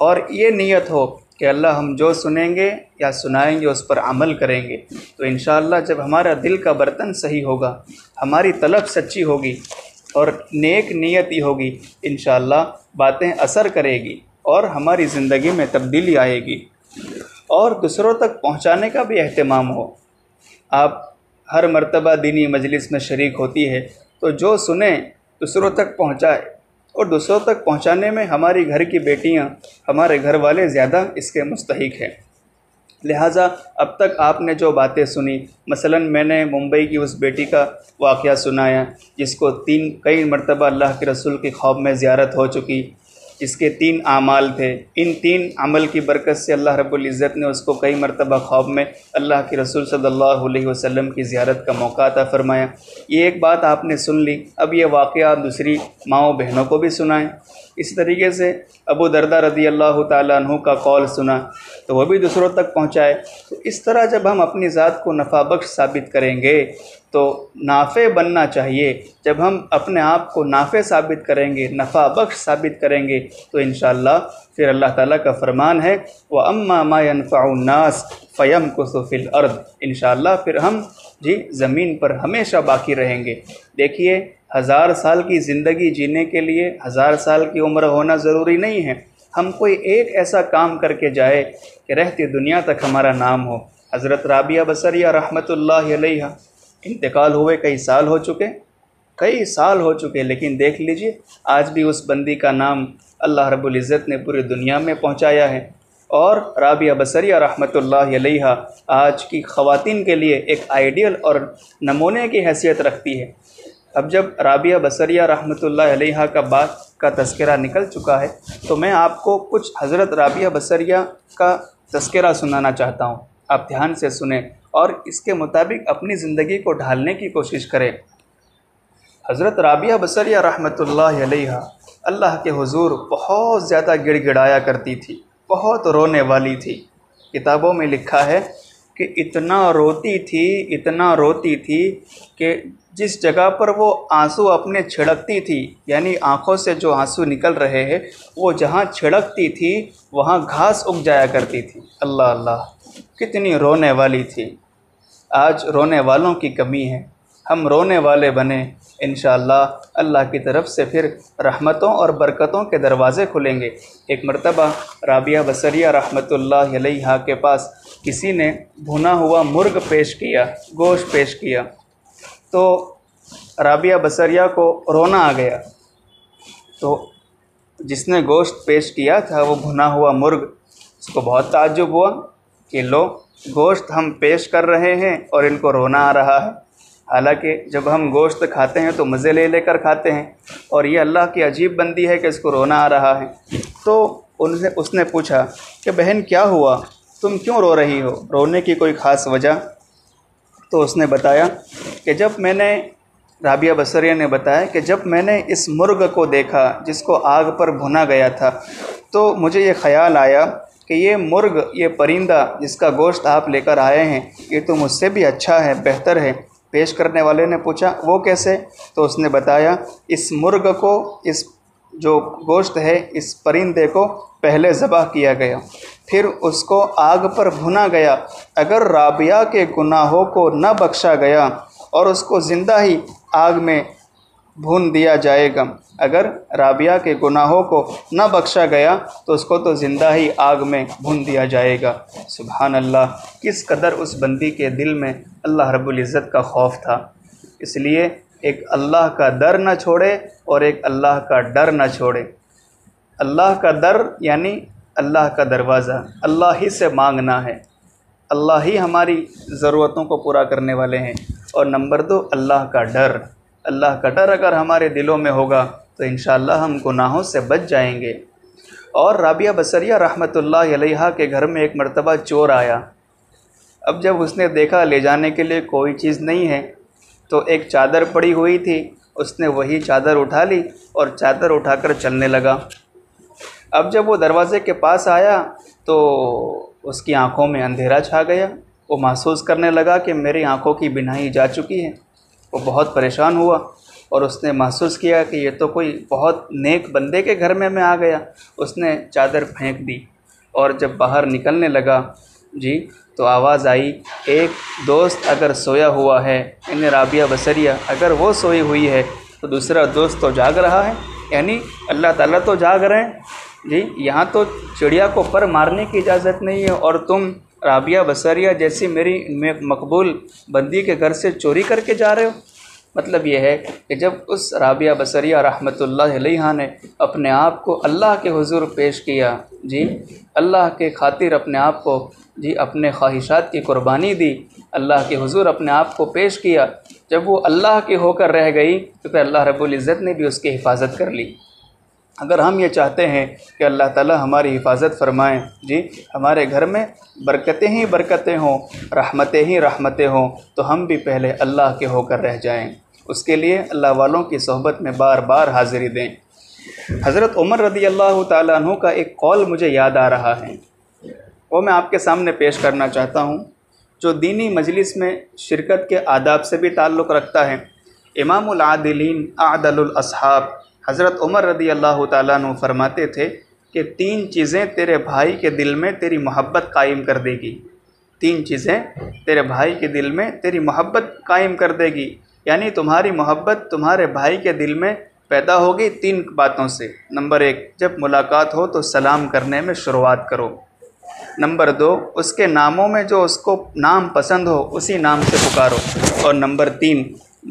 और ये नीयत हो कि अल्लाह हम जो सुनेंगे या सुनाएंगे उस पर अमल करेंगे। तो इंशाअल्लाह जब हमारा दिल का बर्तन सही होगा, हमारी तलब सच्ची होगी और नेक नियति होगी, इंशाअल्लाह बातें असर करेगी और हमारी ज़िंदगी में तब्दीली आएगी। और दूसरों तक पहुंचाने का भी अहतमाम हो। आप हर मर्तबा दीनी मजलिस में शरीक होती है तो जो सुने दूसरों तक पहुंचाए, और दूसरों तक पहुंचाने में हमारी घर की बेटियां, हमारे घर वाले ज़्यादा इसके मुस्तहिक हैं। लिहाजा अब तक आपने जो बातें सुनी, मसलन मैंने मुंबई की उस बेटी का वाक़या सुनाया जिसको कई मरतबा अल्लाह के रसूल के ख्वाब में ज़ियारत हो चुकी, जिसके 3 आमाल थे। इन 3 अमल की बरकत से अल्लाह रब्बुल इज़्ज़त ने उसको कई मरतबा ख्वाब में अल्लाह के रसूल सल्लल्लाहु अलैहि वसल्लम की ज़ियारत का मौका अता फ़रमाया। ये एक बात आपने सुन ली, अब ये वाक़या आप दूसरी माँओं बहनों को भी सुनाएं। इस तरीके से अबू दरदा रज़ी अल्लाह ताला अन्हु का कौल सुना तो वह भी दूसरों तक पहुँचाए। तो इस तरह जब हम अपनी ज़ात को नफ़ा बख्श साबित करेंगे तो नाफ़े बनना चाहिए। जब हम अपने आप को नाफ़े साबित करेंगे, नफ़ा बख्श साबित करेंगे तो इंशाअल्लाह फिर अल्लाह ताला का फ़रमान है व अम्मा मा यनफ़उन नास फ़यमकुसु फ़िल अर्द, इंशाअल्लाह फिर हम ज़मीन पर हमेशा बाकी रहेंगे। देखिए 1000 साल की ज़िंदगी जीने के लिए 1000 साल की उम्र होना ज़रूरी नहीं है। हम कोई एक ऐसा काम करके जाए कि रहती दुनिया तक हमारा नाम हो। हज़रत राबिया बसरिया रहमतुल्लाहि अलैहा इंतकाल हुए कई साल हो चुके, लेकिन देख लीजिए आज भी उस बंदी का नाम अल्लाह रब्बुल इज़्ज़त ने पूरी दुनिया में पहुंचाया है। और राबिया बसरिया रहमतुल्लाहि अलैहा आज की ख़वातीन के लिए एक आइडियल और नमूने की हैसियत रखती है। अब जब राबिया बसरिया रहमतुल्लाहि अलैहा का बात का तज़किरा निकल चुका है तो मैं आपको कुछ हज़रत राबिया बसरिया का तज़किरा सुनाना चाहता हूँ। आप ध्यान से सुने और इसके मुताबिक अपनी ज़िंदगी को ढालने की कोशिश करें। हज़रत राबिया बसरिया रहमतुल्लाहि अलैहा अल्लाह के हुज़ूर बहुत ज़्यादा गिड़गिड़ाया करती थी, बहुत रोने वाली थी। किताबों में लिखा है कि इतना रोती थी कि जिस जगह पर वो आंसू अपने छिड़कती थी, यानी आँखों से जो आंसू निकल रहे हैं वो जहाँ छिड़कती थी वहाँ घास उग जाया करती थी। अल्लाह अल्लाह, कितनी रोने वाली थी। आज रोने वालों की कमी है, हम रोने वाले बने, इंशाअल्लाह अल्लाह की तरफ से फिर रहमतों और बरकतों के दरवाज़े खुलेंगे। एक मरतबा राबिया बसरिया रहमतुल्लाहि अलैहा के पास किसी ने भुना हुआ मुर्ग पेश किया, गोश्त पेश किया, तो राबिया बसरिया को रोना आ गया। तो जिसने गोश्त पेश किया था वो भुना हुआ मुर्ग, उसको बहुत ताज्जुब हुआ कि लो गोश्त हम पेश कर रहे हैं और इनको रोना आ रहा है। हालांकि जब हम गोश्त खाते हैं तो मज़े ले लेकर खाते हैं और ये अल्लाह की अजीब बंदी है कि इसको रोना आ रहा है। तो उसने पूछा कि बहन क्या हुआ, तुम क्यों रो रही हो, रोने की कोई ख़ास वजह? तो उसने बताया कि राबिया बसरिया ने बताया कि जब मैंने इस मुर्ग को देखा जिसको आग पर भुना गया था तो मुझे ये ख़याल आया कि ये मुर्ग, ये परिंदा जिसका गोश्त आप लेकर आए हैं ये तो मुझसे भी अच्छा है, बेहतर है। पेश करने वाले ने पूछा वो कैसे? तो उसने बताया इस मुर्ग को, इस जो गोश्त है, इस परिंदे को पहले ज़बह किया गया, फिर उसको आग पर भुना गया। अगर राबिया के गुनाहों को न बख्शा गया और उसको ज़िंदा ही आग में भून दिया जाएगा, अगर राबिया के गुनाहों को न बख्शा गया तो उसको तो ज़िंदा ही आग में भून दिया जाएगा। सुभान अल्लाह, किस कदर उस बंदी के दिल में अल्लाह रब्बुल इज़्ज़त का खौफ था। इसलिए एक अल्लाह का दर न छोड़े और एक अल्लाह का डर न छोड़े। अल्लाह का दर यानी अल्लाह का दरवाज़ा, अल्लाह ही से मांगना है, अल्लाह ही हमारी ज़रूरतों को पूरा करने वाले हैं। और नंबर 2 अल्लाह का डर। अल्लाह का डर अगर हमारे दिलों में होगा तो इंशाअल्लाह हम गुनाहों से बच जाएंगे। और राबिया बसरिया रहमतुल्लाहि अलैहा के घर में एक मरतबा चोर आया। अब जब उसने देखा ले जाने के लिए कोई चीज़ नहीं है तो एक चादर पड़ी हुई थी, उसने वही चादर उठा ली और चादर उठाकर चलने लगा। अब जब वो दरवाज़े के पास आया तो उसकी आंखों में अंधेरा छा गया। वो महसूस करने लगा कि मेरी आंखों की बिनाई जा चुकी है। वो बहुत परेशान हुआ और उसने महसूस किया कि ये तो कोई बहुत नेक बंदे के घर में मैं आ गया। उसने चादर फेंक दी और जब बाहर निकलने लगा तो आवाज़ आई, एक दोस्त अगर सोया हुआ है, यानी राबिया बसरिया अगर वो सोई हुई है तो दूसरा दोस्त तो जाग रहा है, यानी अल्लाह ताला तो जाग रहे हैं। यहाँ तो चिड़िया को पर मारने की इजाज़त नहीं है और तुम राबिया बसरिया जैसी मेरी मकबूल बंदी के घर से चोरी करके जा रहे हो। मतलब ये है कि जब उस राबिया बसरिया रहमतुल्लाहि अलैहा ने अपने आप को अल्लाह के हुजूर पेश किया, अल्लाह के खातिर अपने आप को अपने ख्वाहिशात की कुर्बानी दी, अल्लाह के हुजूर अपने आप को पेश किया, जब वो अल्लाह की होकर रह गई तो फिर अल्लाह रब्बुल इज़्ज़त ने भी उसकी हिफाजत कर ली। अगर हम ये चाहते हैं कि अल्लाह ताला हमारी हिफाजत फ़रमाएँ, जी हमारे घर में बरकतें ही बरकतें हों, रहमतें ही रहमतें हों, तो हम भी पहले अल्लाह के होकर रह जाएं। उसके लिए अल्लाह वालों की सोहबत में बार बार हाज़िरी दें। हज़रत उमर रज़ी अल्लाह ताला अन्हु का एक कौल मुझे याद आ रहा है, वो मैं आपके सामने पेश करना चाहता हूँ, जो दीनी मजलिस में शिरकत के आदाब से भी ताल्लुक़ रखता है। इमामुल आदिलीन आदलुल अस्हाब हज़रत उमर रज़ी अल्लाह ताला अन्हु फरमाते थे कि 3 चीज़ें तेरे भाई के दिल में तेरी मोहब्बत कायम कर देगी। 3 चीज़ें तेरे भाई के दिल में तेरी मोहब्बत कायम कर देगी, यानी तुम्हारी मोहब्बत तुम्हारे भाई के दिल में पैदा होगी 3 बातों से। नंबर 1, जब मुलाकात हो तो सलाम करने में शुरुआत करो। नंबर 2, उसके नामों में जो उसको नाम पसंद हो उसी नाम से पुकारो। और नंबर 3,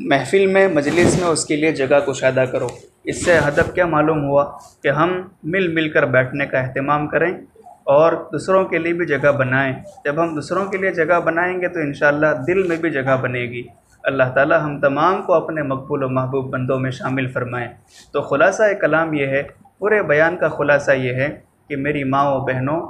महफ़िल में मजलिस में उसके लिए जगह कुशादा करो। इससे हदफ क्या मालूम हुआ कि हम मिल मिल कर बैठने का अहतमाम करें और दूसरों के लिए भी जगह बनाएं। जब हम दूसरों के लिए जगह बनाएंगे तो इंशाअल्लाह दिल में भी जगह बनेगी। अल्लाह ताला हम तमाम को अपने मकबूल व महबूब बंदों में शामिल फ़रमाएँ। तो ख़ुलासा कलाम ये है, पूरे बयान का ख़ुलासा ये है कि मेरी माँ व बहनों,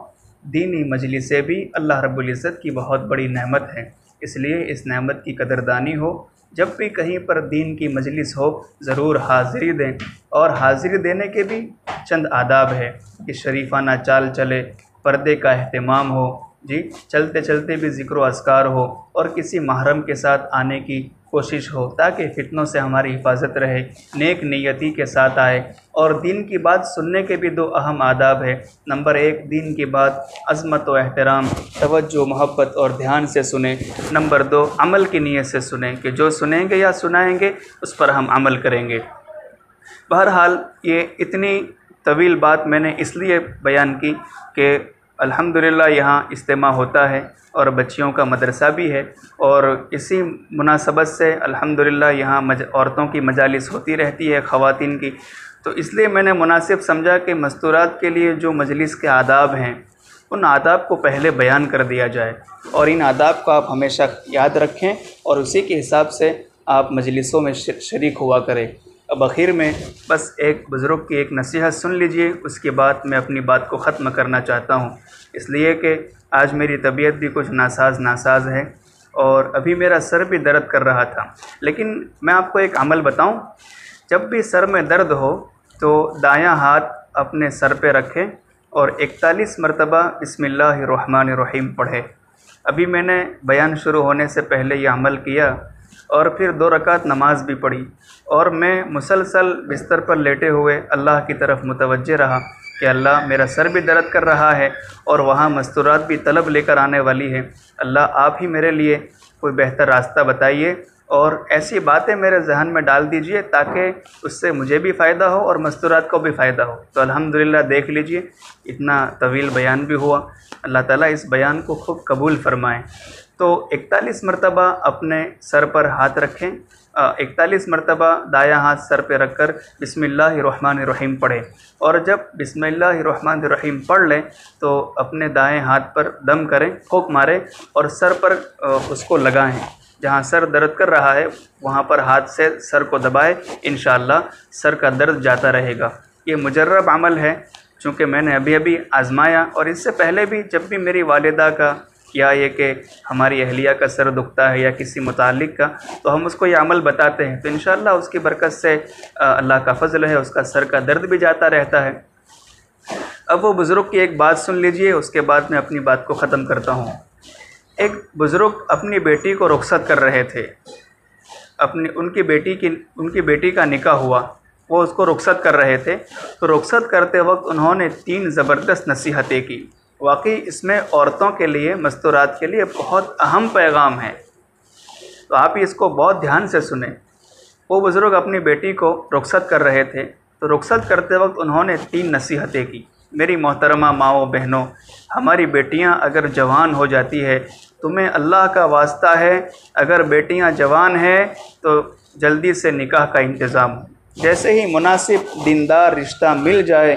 दीनी मजलिसें भी अल्लाह रब्बुल इज़्ज़त की बहुत बड़ी नेमत है, इसलिए इस नेमत की कदरदानी हो। जब भी कहीं पर दीन की मजलिस हो ज़रूर हाज़िरी दें, और हाज़िरी देने के भी चंद आदाब है कि शरीफाना चाल चले, पर्दे का अहतमाम हो, जी चलते चलते भी ज़िक्र अस्कार हो, और किसी महरम के साथ आने की कोशिश हो ताकि फ़ितनों से हमारी हिफाजत रहे, नेक नीयती के साथ आए। और दीन की बात सुनने के भी 2 अहम आदाब है। नंबर 1, दीन की बात अज़मत व एहतराम, तवज्जो, मोहब्बत और ध्यान से सुने। नंबर 2, अमल की नीयत से सुने कि जो सुनेंगे या सुनाएंगे उस पर हम अमल करेंगे। बहरहाल ये इतनी तवील बात मैंने इसलिए बयान की कि अल्हम्दुलिल्लाह यहाँ इज्तिमा होता है और बच्चियों का मदरसा भी है, और इसी मुनासबत से अल्हम्दुलिल्लाह यहाँ औरतों की मजालिस होती रहती है, ख़वातीन की। तो इसलिए मैंने मुनासिब समझा कि मस्तूरात के लिए जो मजलिस के आदाब हैं उन आदाब को पहले बयान कर दिया जाए, और इन आदाब को आप हमेशा याद रखें और उसी के हिसाब से आप मजलिसों में शरीक हुआ करें। अब आखिर में बस एक बुज़ुर्ग की एक नसीहत सुन लीजिए, उसके बाद मैं अपनी बात को ख़त्म करना चाहता हूँ। इसलिए कि आज मेरी तबीयत भी कुछ नासाज है और अभी मेरा सर भी दर्द कर रहा था। लेकिन मैं आपको एक अमल बताऊँ, जब भी सर में दर्द हो तो दायां हाथ अपने सर पे रखें और 41 मरतबा बिस्मिल्लाहिर्रहमानिर्रहीम पढ़े। अभी मैंने बयान शुरू होने से पहले यह अमल किया और फिर 2 रकात नमाज भी पढ़ी, और मैं मुसलसल बिस्तर पर लेटे हुए अल्लाह की तरफ मुतवज्जे रहा कि अल्लाह मेरा सर भी दर्द कर रहा है और वहाँ मस्तूरात भी तलब लेकर आने वाली है। अल्लाह आप ही मेरे लिए कोई बेहतर रास्ता बताइए और ऐसी बातें मेरे जहन में डाल दीजिए ताकि उससे मुझे भी फ़ायदा हो और मस्तूरात को भी फ़ायदा हो। तो अल्हम्दुलिल्लाह देख लीजिए इतना तवील बयान भी हुआ। अल्लाह ताला इस बयान को खूब कबूल फ़रमाएँ। तो 41 मरतबा अपने सर पर हाथ रखें, 41 मरतबा दायां हाथ सर पे रखकर बिस्मिल्लाहिर्रहमानिर्रहीम पढ़ें, और जब बिस्मिल्लाहिर्रहमानिर्रहीम पढ़ लें तो अपने दाएं हाथ पर दम करें, फूंक मारें और सर पर उसको लगाएं। जहां सर दर्द कर रहा है वहां पर हाथ से सर को दबाएं, इंशाअल्लाह सर का दर्द जाता रहेगा। ये मुजर्रब अमल है, चूँकि मैंने अभी अभी आजमाया, और इससे पहले भी जब भी मेरी वालिदा का या ये कि हमारी अहलिया का सर दुखता है या किसी मुतालिक का, तो हम उसको ये अमल बताते हैं, तो इंशाअल्लाह उसकी बरकत से अल्लाह का फ़ज़ल है, उसका सर का दर्द भी जाता रहता है। अब वो बुज़ुर्ग की एक बात सुन लीजिए, उसके बाद मैं अपनी बात को ख़त्म करता हूँ। एक बुज़ुर्ग अपनी बेटी को रुख़्सत कर रहे थे, उनकी बेटी का निकाह हुआ, वो उसको रुख़्सत कर रहे थे। तो रुख़्सत करते वक्त उन्होंने 3 ज़बरदस्त नसीहतें की। वाकई इसमें औरतों के लिए, मस्तूरात के लिए बहुत अहम पैगाम है, तो आप इसको बहुत ध्यान से सुने। वो बुज़ुर्ग अपनी बेटी को रुख़्सत कर रहे थे, तो रुख़्सत करते वक्त उन्होंने 3 नसीहतें की। मेरी मोहतरमा माओ बहनों, हमारी बेटियां अगर जवान हो जाती है, तुम्हें अल्लाह का वास्ता है, अगर बेटियां जवान हैं तो जल्दी से निकाह का इंतज़ाम हो। जैसे ही मुनासिब दीनदार रिश्ता मिल जाए,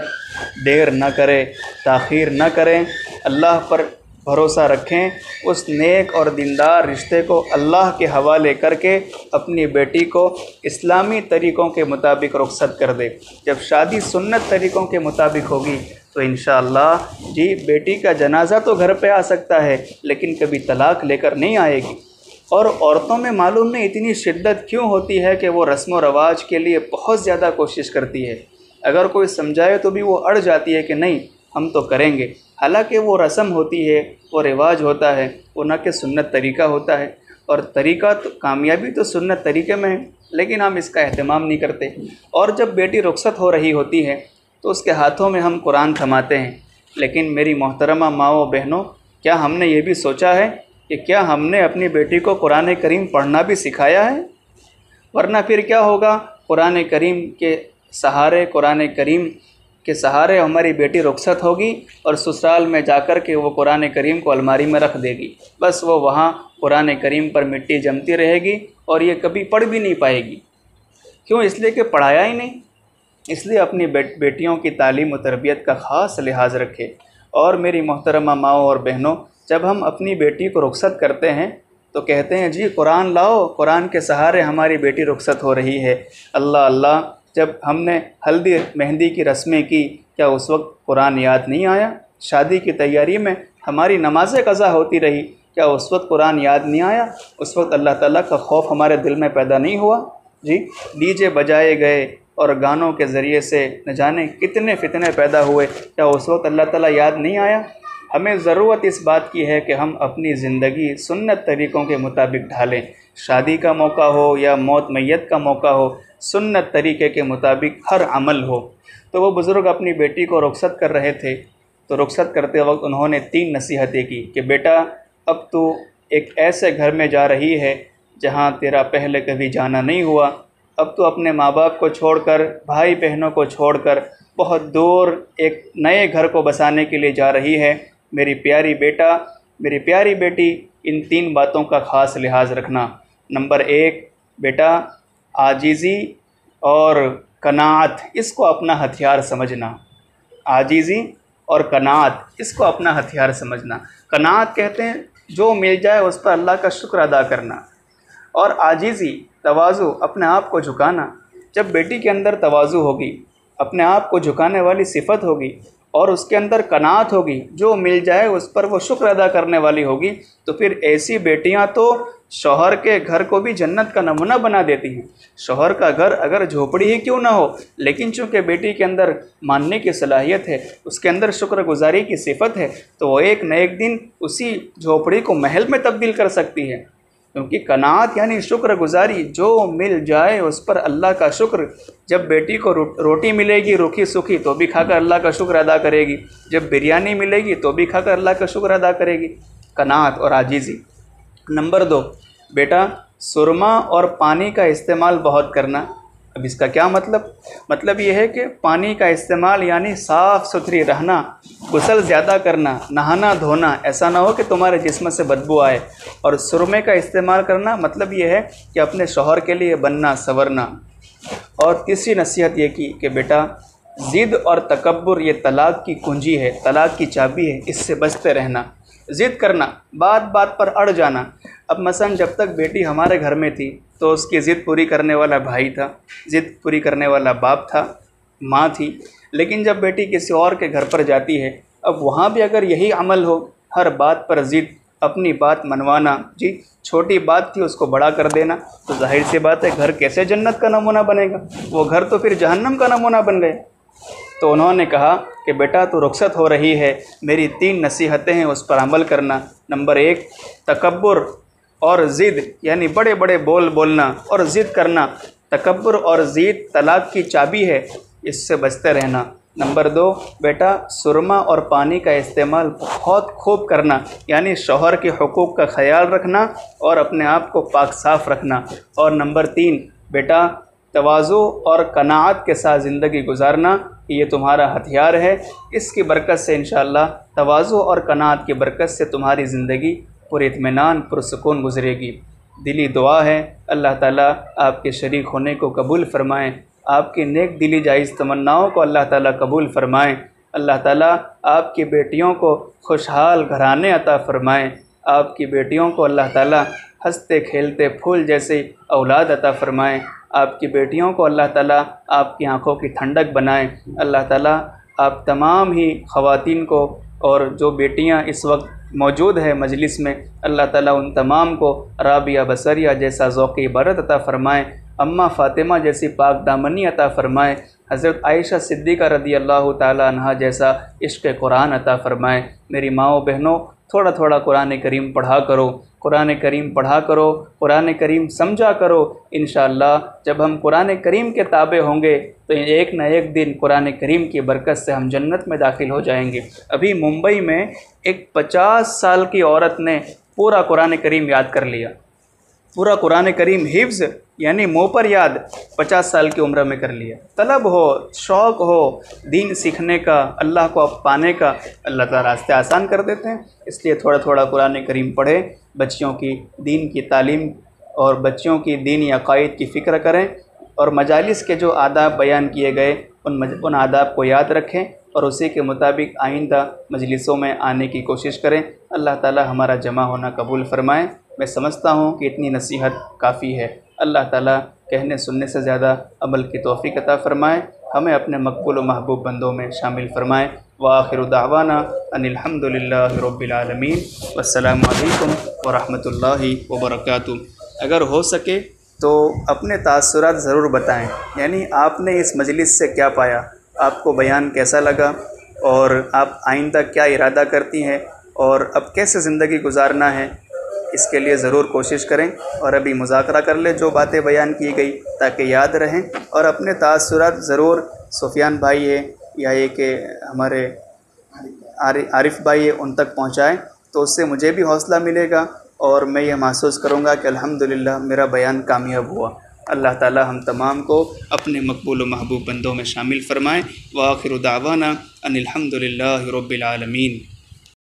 देर न करें, ताख़ीर न करें, अल्लाह पर भरोसा रखें, उस नेक और दीनदार रिश्ते को अल्लाह के हवाले करके अपनी बेटी को इस्लामी तरीक़ों के मुताबिक रुख़सत कर दे। जब शादी सुन्नत तरीक़ों के मुताबिक होगी तो इंशाअल्लाह जी बेटी का जनाज़ा तो घर पे आ सकता है, लेकिन कभी तलाक़ लेकर नहीं आएगी। और औरतों में मालूम नहीं इतनी शिद्दत क्यों होती है कि वो रस्म व रवाज के लिए बहुत ज़्यादा कोशिश करती है। अगर कोई समझाए तो भी वो अड़ जाती है कि नहीं हम तो करेंगे, हालांकि वो रस्म होती है, वो रिवाज होता है, वो न कि सुन्नत तरीक़ा होता है। और तरीक़ा तो कामयाबी तो सुन्नत तरीक़े में है, लेकिन हम इसका अहतमाम नहीं करते। और जब बेटी रुख़सत हो रही होती है तो उसके हाथों में हम कुरान थमाते हैं। लेकिन मेरी मोहतरमा माओ बहनों, क्या हमने ये भी सोचा है कि क्या हमने अपनी बेटी को कुरान करीम पढ़ना भी सिखाया है? वरना फिर क्या होगा, कुरान करीम के सहारे, कुरान करीम के सहारे हमारी बेटी रुख़सत होगी और ससुराल में जाकर के वो कुरान करीम को अलमारी में रख देगी। बस वो वहाँ कुरान करीम पर मिट्टी जमती रहेगी और ये कभी पढ़ भी नहीं पाएगी। क्यों? इसलिए कि पढ़ाया ही नहीं। इसलिए अपनी बेटियों की तालीम और तरबियत का ख़ास लिहाज रखें। और मेरी मोहतरमा माओ और बहनों, जब हम अपनी बेटी को रुख़सत करते हैं तो कहते हैं जी कुरान लाओ, कुरान के सहारे हमारी बेटी रुख़सत हो रही है। अल्लाह अल्लाह, जब हमने हल्दी मेहंदी की रस्में की, क्या उस वक्त कुरान याद नहीं आया? शादी की तैयारी में हमारी नमाज़ें क़ज़ा होती रही, क्या उस वक्त कुरान याद नहीं आया? उस वक्त अल्लाह ताला का खौफ हमारे दिल में पैदा नहीं हुआ? जी, डीजे बजाए गए और गानों के ज़रिए से न जाने कितने फितने पैदा हुए, क्या उस वक्त अल्लाह ताला याद नहीं आया? हमें ज़रूरत इस बात की है कि हम अपनी ज़िंदगी सुन्नत तरीक़ों के मुताबिक ढालें। शादी का मौका हो या मौत मैयत का मौका हो, सुन्नत तरीक़े के मुताबिक हर अमल हो। तो वो बुज़ुर्ग अपनी बेटी को रुख़सत कर रहे थे, तो रुख़सत करते वक्त उन्होंने 3 नसीहतें की कि बेटा, अब तो एक ऐसे घर में जा रही है जहाँ तेरा पहले कभी जाना नहीं हुआ। अब तो अपने माँ बाप को छोड़कर, भाई बहनों को छोड़कर बहुत दूर एक नए घर को बसाने के लिए जा रही है। मेरी प्यारी बेटा, मेरी प्यारी बेटी, इन 3 बातों का ख़ास लिहाज रखना। नंबर 1 बेटा, आजीज़ी और कनाअत, इसको अपना हथियार समझना। आजीज़ी और कनाअत, इसको अपना हथियार समझना। कनाअत कहते हैं जो मिल जाए उस पर अल्लाह का शुक्र अदा करना, और आजीज़ी तवाज़ु, अपने आप को झुकाना। जब बेटी के अंदर तवाज़ु होगी, अपने आप को झुकाने वाली सिफ़त होगी, और उसके अंदर कनाअत होगी, जो मिल जाए उस पर वो शुक्र अदा करने वाली होगी, तो फिर ऐसी बेटियां तो शौहर के घर को भी जन्नत का नमूना बना देती हैं। शौहर का घर अगर झोपड़ी ही क्यों ना हो, लेकिन चूँकि बेटी के अंदर मानने की सलाहियत है, उसके अंदर शुक्रगुजारी की सिफ़त है, तो वो एक न एक दिन उसी झोपड़ी को महल में तब्दील कर सकती है। क्योंकि कनात यानी शुक्रगुजारी, जो मिल जाए उस पर अल्लाह का शुक्र। जब बेटी को रोटी मिलेगी रूखी सूखी तो भी खाकर अल्लाह का शुक्र अदा करेगी, जब बिरयानी मिलेगी तो भी खाकर अल्लाह का शुक्र अदा करेगी। कनात और आजीज़ी। नंबर 2 बेटा, सुरमा और पानी का इस्तेमाल बहुत करना। अब इसका क्या मतलब ये है कि पानी का इस्तेमाल यानी साफ़ सुथरी रहना, गुस्ल ज़्यादा करना, नहाना धोना, ऐसा ना हो कि तुम्हारे जिस्म से बदबू आए। और सुरमे का इस्तेमाल करना मतलब ये है कि अपने शौहर के लिए बनना संवरना। और तीसरी नसीहत ये की कि बेटा, ज़िद और तकब्बुर ये तलाक़ की कुंजी है, तलाक़ की चाबी है, इससे बचते रहना। ज़िद करना, बात बात पर अड़ जाना। अब मसलन जब तक बेटी हमारे घर में थी तो उसकी ज़िद पूरी करने वाला भाई था, ज़िद पूरी करने वाला बाप था, माँ थी। लेकिन जब बेटी किसी और के घर पर जाती है, अब वहाँ भी अगर यही अमल हो, हर बात पर ज़िद, अपनी बात मनवाना, जी छोटी बात थी उसको बड़ा कर देना, तो जाहिर सी बात है घर कैसे जन्नत का नमूना बनेगा, वो घर तो फिर जहन्नम का नमूना बन गया। तो उन्होंने कहा कि बेटा तो रुखसत हो रही है, मेरी 3 नसीहतें हैं, उस पर अमल करना। नंबर 1 तकब्बुर और ज़िद यानी बड़े बड़े बोल बोलना और ज़िद करना। तकब्बुर और ज़िद तलाक़ की चाबी है, इससे बचते रहना। नंबर 2 बेटा, सुरमा और पानी का इस्तेमाल बहुत खूब करना, यानी शौहर के हुकूक़ का ख्याल रखना और अपने आप को पाक साफ़ रखना। और नंबर 3 बेटा, तवाज़ु और कनाअत के साथ ज़िंदगी गुजारना, ये तुम्हारा हथियार है। इसकी बरकत से इंशाअल्लाह, तवाज़ु और कनाअत की बरकत से तुम्हारी ज़िंदगी पुर इत्मीनान पुरसुकून गुजरेगी। दिली दुआ है अल्लाह ताला आपके शरीक होने को कबूल फ़रमाएँ, आपकी नेक दिली जायज़ तमन्नाओं को अल्लाह ताला कबूल फ़रमाएँ। अल्लाह ताला आपकी बेटियों को खुशहाल घराने अता फ़रमाएँ। आपकी बेटियों को अल्लाह ताला हंसते खेलते फूल जैसे औलाद अता फ़रमाएँ। आपकी बेटियों को अल्लाह ताला आपकी आँखों की ठंडक बनाए। अल्लाह ताला आप तमाम ही ख़वातीन को और जो बेटियां इस वक्त मौजूद है मजलिस में, अल्लाह ताला उन तमाम को राबिया बसरिया जैसा ज़ौक़ इबारत अता फ़रमाएँ, अम्मा फ़ातिमा जैसी पाक दामनी अता फ़रमाएँ, हज़रत आयशा सिद्दीक़ा रदी अल्लाह ताला अन्हा जैसा इश्क़ कुरान अता फ़रमाएँ। मेरी माओ बहनों, थोड़ा थोड़ा कुरान करीम पढ़ा करो, कुरान करीम पढ़ा करो, कुरान करीम समझा करो। इंशाअल्लाह जब हम कुरान करीम के ताबे होंगे तो एक न एक दिन कुरान करीम की बरकत से हम जन्नत में दाखिल हो जाएंगे। अभी मुंबई में एक 50 साल की औरत ने पूरा कुरान करीम याद कर लिया। पूरा कुरान करीम हिफ्ज़ यानी मुँह पर याद 50 साल की उम्र में कर लिया। तलब हो, शौक़ हो दीन सीखने का, अल्लाह को पाने का, अल्लाह ताला रास्ते आसान कर देते हैं। इसलिए थोड़ा थोड़ा कुरान करीम पढ़ें, बच्चियों की दीन की तालीम और बच्चियों की दीनी अक़ाइद की फ़िक्र करें और मजालिस के जो आदाब बयान किए गए उन आदाब को याद रखें और उसी के मुताबिक आइंदा मजलिसों में आने की कोशिश करें। अल्लाह ताला हमारा जमा होना कबूल फ़रमाएँ। मैं समझता हूँ कि इतनी नसीहत काफ़ी है। अल्लाह ताला कहने सुनने से ज़्यादा अमल की तौफ़ीक़ अता फ़रमाएँ, हमें अपने मक़बूल व महबूब बंदों में शामिल फ़रमाएँ। व आखिरु दावाना अनिल हम्दुलिल्लाहि रब्बिल आलमीन। वस्सलामु अलैकुम व रहमतुल्लाहि व बरकातुहू। अगर हो सके तो अपने तासुरात ज़रूर बताएँ, यानी आपने इस मजलिस से क्या पाया, आपको बयान कैसा लगा और आप आइंदा क्या इरादा करती हैं और अब कैसे ज़िंदगी गुजारना है, इसके लिए ज़रूर कोशिश करें। और अभी मुज़ाकरा कर लें जो बातें बयान की गई ताकि याद रहें, और अपने तासुरात ज़रूर सुफियान भाई है या ये कि हमारे आरिफ भाई है उन तक पहुँचाएँ, तो उससे मुझे भी हौसला मिलेगा और मैं ये महसूस करूँगा कि अल्हम्दुलिल्लाह मेरा बयान कामयाब हुआ। अल्लाह ताला हम तमाम को अपने मक़बूल व महबूब बंदों में शामिल फ़रमाएँ। व आखिरु दावाना अनिल हम्दुलिल्लाहि रब्बिल आलमीन।